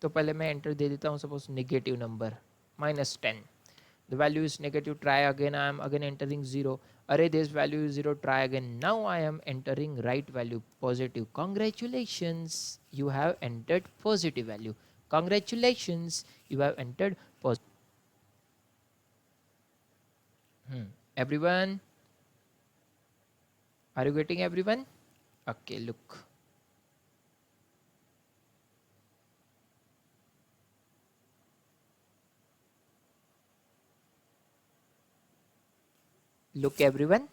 तो पहले मैं एंटर दे देता हूँ suppose negative number -10, the value is negative, try again, I am again entering 0, array this value is 0, try again, now I am entering right value positive, congratulations you have entered positive value, congratulations you have entered positive. Everyone, are you getting everyone? Okay, look everyone.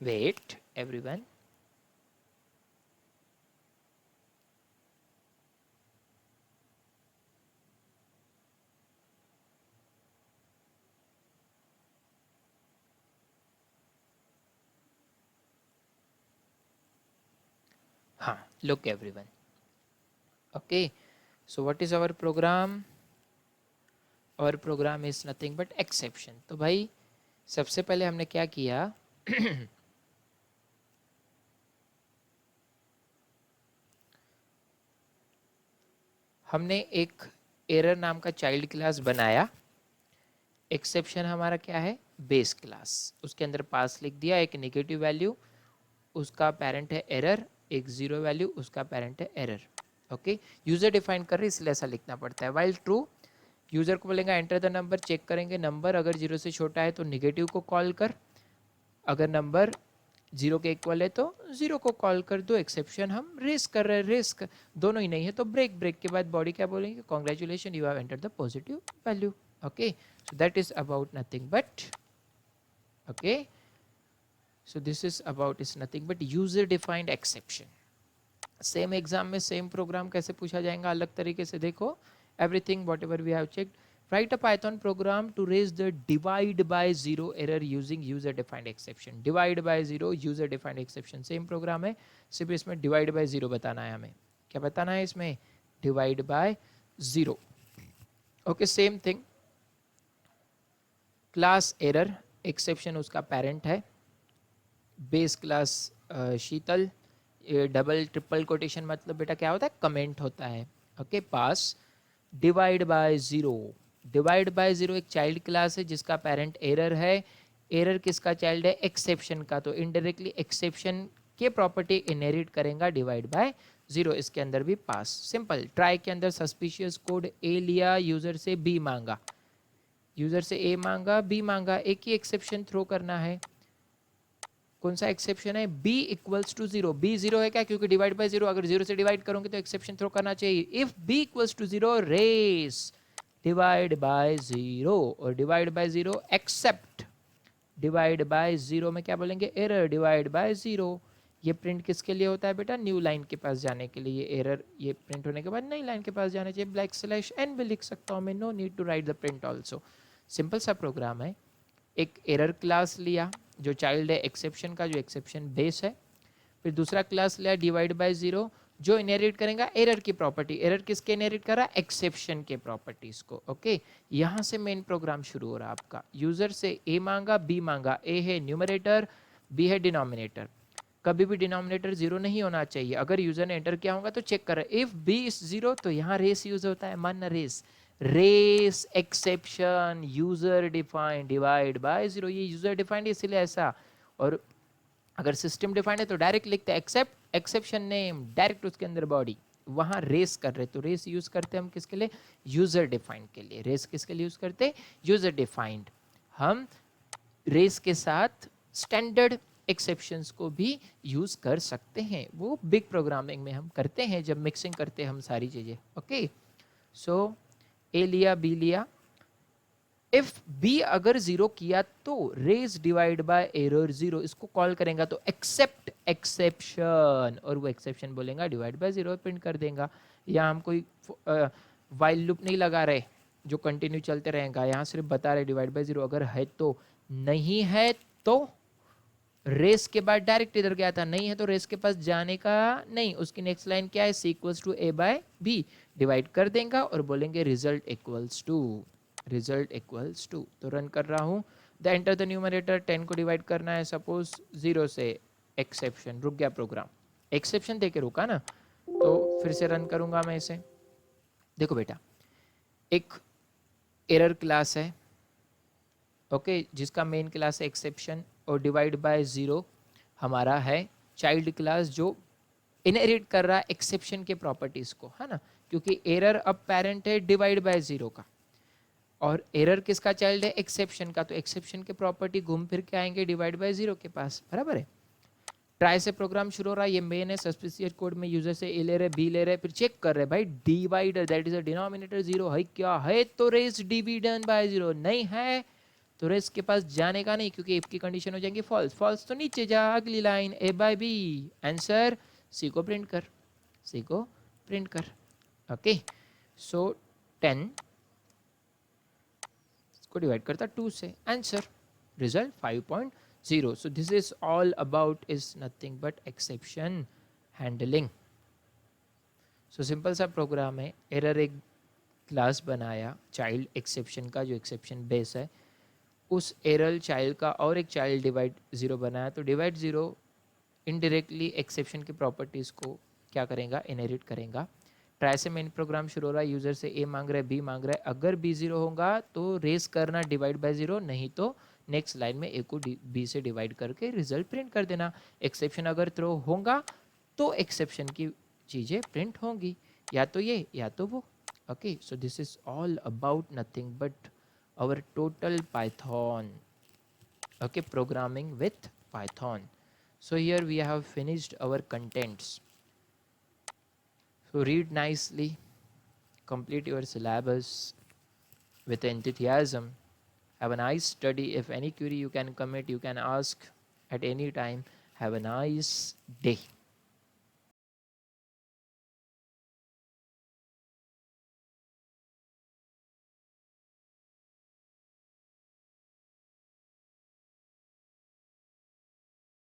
Wait everyone. Look everyone. Okay, so what is our program? Our program is nothing but exception. तो भाई सबसे पहले हमने क्या किया हमने एक एरर नाम का चाइल्ड क्लास बनाया, एक्सेप्शन हमारा क्या है, बेस क्लास, उसके अंदर पास लिख दिया एक नेगेटिव वैल्यू, उसका पेरेंट है एरर, एक जीरो वैल्यू, उसका पेरेंट है एरर। ओके, यूजर डिफाइन कर रहे इसलिए ऐसा लिखना पड़ता है। वाइल ट्रू, यूजर को बोलेंगे एंटर द नंबर, चेक करेंगे नंबर अगर जीरो से छोटा है तो नेगेटिव को कॉल कर, अगर नंबर जीरो के इक्वल है तो जीरो को कॉल कर दो। एक्सेप्शन हम रेस कर रहे हैं, रिस्क दोनों ही नहीं है तो ब्रेक के बाद बॉडी क्या बोलेंगे, congratulation you have entered the positive value. Okay, so that is about nothing but, okay, so this is about is nothing but user defined exception. Same exam में सेम प्रोग्राम कैसे पूछा जाएगा अलग तरीके से, देखो everything whatever we have checked, write a python program to raise the divide by zero error using user defined exception। divide by zero user defined exception same programme है, सिर्फ इसमें divide by zero बताना है हमें। क्या बताना है इसमें, divide by zero। Okay, same thing, class error, exception उसका पेरेंट है, बेस क्लास शीतल, डबल ट्रिपल कोटेशन मतलब बेटा क्या होता है, कमेंट होता है। Okay, pass divide by zero, divide by zero एक चाइल्ड क्लास है जिसका पेरेंट एरर है, एरर किसका चाइल्ड है, एक्सेप्शन का, तो इनडायरेक्टली एक्सेप्शन के प्रॉपर्टी इनहेरिट करेगा डिवाइड बाय जीरो, इसके अंदर भी पास। सिंपल, ट्राई के अंदर सस्पिशियस कोड ए लिया, यूजर से बी मांगा, यूजर से ए मांगा बी मांगा, एक ही एक्सेप्शन थ्रो करना है। कौन सा एक्सेप्शन है, b equals to zero, b zero है क्या, क्योंकि डिवाइड बाय जीरो, अगर जीरो से डिवाइड करोगे तो एक्सेप्शन थ्रो करना चाहिए। If b equals to zero, raise divide by zero, और divide by zero except divide by zero में क्या बोलेंगे, एरर डिवाइड बाय जीरो। ये प्रिंट किसके लिए होता है बेटा, न्यू लाइन के पास जाने के लिए, ये एरर ये प्रिंट होने के बाद नई लाइन के पास जाना चाहिए, ब्लैक स्लैश एन भी लिख सकता हूँ मैं, no need to write the print also. Simple सा प्रोग्राम है, एक एरर क्लास लिया जो चाइल्ड है एक्सेप्शन का, जो एक्सेप्शन बेस है, फिर दूसरा क्लास लिया डिवाइड बाय जीरो जो इनहेरिट करेगा एरर की प्रॉपर्टी, एरर किसके इनहेरिट कर रहा है, एक्सेप्शन के प्रॉपर्टीज को। ओके, यहाँ से मेन प्रोग्राम शुरू हो रहा है आपका, यूजर से ए मांगा बी मांगा, ए है न्यूमरेटर बी है डिनोमिनेटर, कभी भी डिनोमिनेटर जीरो नहीं होना चाहिए, अगर यूजर ने एंटर किया होगा तो चेक कर, इफ बी इज जीरो तो यहाँ रेस यूज होता है, मानना raise, raise exception user defined divide by zero, ये यूजर डिफाइंड इसलिए ऐसा, और अगर सिस्टम डिफाइंड है तो डायरेक्ट लिखते हैं एक्सेप्ट एक्सेप्शन नेम, डायरेक्ट उसके अंदर बॉडी, वहां रेस कर रहे तो रेस यूज करते हैं हम किसके लिए, यूजर डिफाइंड के लिए। रेस किसके लिए यूज करते हैं, यूजर डिफाइंड। हम रेस के साथ स्टैंडर्ड एक्सेप्शंस को भी यूज कर सकते हैं, वो बिग प्रोग्रामिंग में हम करते हैं जब मिक्सिंग करते हैं हम सारी चीजें। ओके, सो ए लिया बी लिया, इफ बी अगर जीरो किया तो raise divide by error zero, इसको कॉल करेंगे तो एक्सेप्ट एक्सेप्शन, और वो एक्सेप्शन बोलेगा डिवाइड बाय जीरो प्रिंट कर देगा। यहाँ हम कोई वाइल लूप नहीं लगा रहे जो कंटिन्यू चलते रहेगा, यहाँ सिर्फ बता रहे डिवाइड बाय जीरो, अगर है तो, नहीं है तो रेस के बाद डायरेक्ट इधर गया था, नहीं है तो रेस के पास जाने का नहीं, उसकी नेक्स्ट लाइन क्या है, C equals to A by B, divide कर देगा और बोलेंगे result equals to, result equals to. तो रन कर रहा हूँ, द एंटर द न्यूमरेटर, 10 को डिवाइड करना है सपोज 0 से, एक्सेप्शन, रुक गया प्रोग्राम, एक्सेप्शन देके रुका ना, तो फिर से रन करूंगा मैं इसे। देखो बेटा, एक एरर क्लास है, ओके, जिसका मेन क्लास है एक्सेप्शन, और डिवाइड बाय जीरो हमारा है चाइल्ड क्लास जो इनहेरिट कर रहा है एक्सेप्शन के प्रॉपर्टीज को, है ना, क्योंकि एरर अब पेरेंट है डिवाइड बाय जीरो का, और एरर किसका चाइल्ड है, एक्सेप्शन का, तो एक्सेप्शन के प्रॉपर्टी घूम फिर के आएंगे डिवाइड बाय जीरो के पास, बराबर है। ट्राई से प्रोग्राम शुरू हो रहा है, ये मेन है, सस्पिशियस कोड में यूजर से ए ले रहे, बी ले रहे, फिर चेक कर रहे भाई divider that is a denominator zero है क्या, है तो रेस डिविजन बाय जीरो, नहीं है तो रेस के पास जाने का नहीं, क्योंकि इफ की कंडीशन हो जाएगी फॉल्स, फॉल्स तो नीचे जा, अगली line A by B, answer C को प्रिंट कर, सी को प्रिंट कर, ओके। सो 10 को डिवाइड करता 2 से, answer result 5.0। So this is all about is nothing but exception handling. So simple सा प्रोग्राम है, एरर एक क्लास बनाया चाइल्ड एक्सेप्शन का, जो एक्सेप्शन बेस है, उस एरर चाइल्ड का और एक चाइल्ड डिवाइड जीरो बनाया, तो डिवाइड जीरो इनडायरेक्टली एक्सेप्शन की प्रॉपर्टीज़ को क्या करेगा, इनहेरिट करेगा। ट्राई से मेन प्रोग्राम शुरू हो रहा है, यूजर से ए मांग रहा है बी मांग रहा है, अगर बी जीरो होगा तो रेस करना डिवाइड बाय जीरो, नहीं तो नेक्स्ट लाइन में ए को बी से डिवाइड करके रिजल्ट प्रिंट कर देना। एक्सेप्शन अगर थ्रो होगा तो एक्सेप्शन की चीज़ें प्रिंट होंगी, या तो ये या तो वो, okay. So this is all about nothing but our total Python, okay, programming with Python. So here we have finished our contents. So read nicely, complete your syllabus with enthusiasm, have a nice study. If any query you can commit, you can ask at any time. Have a nice day.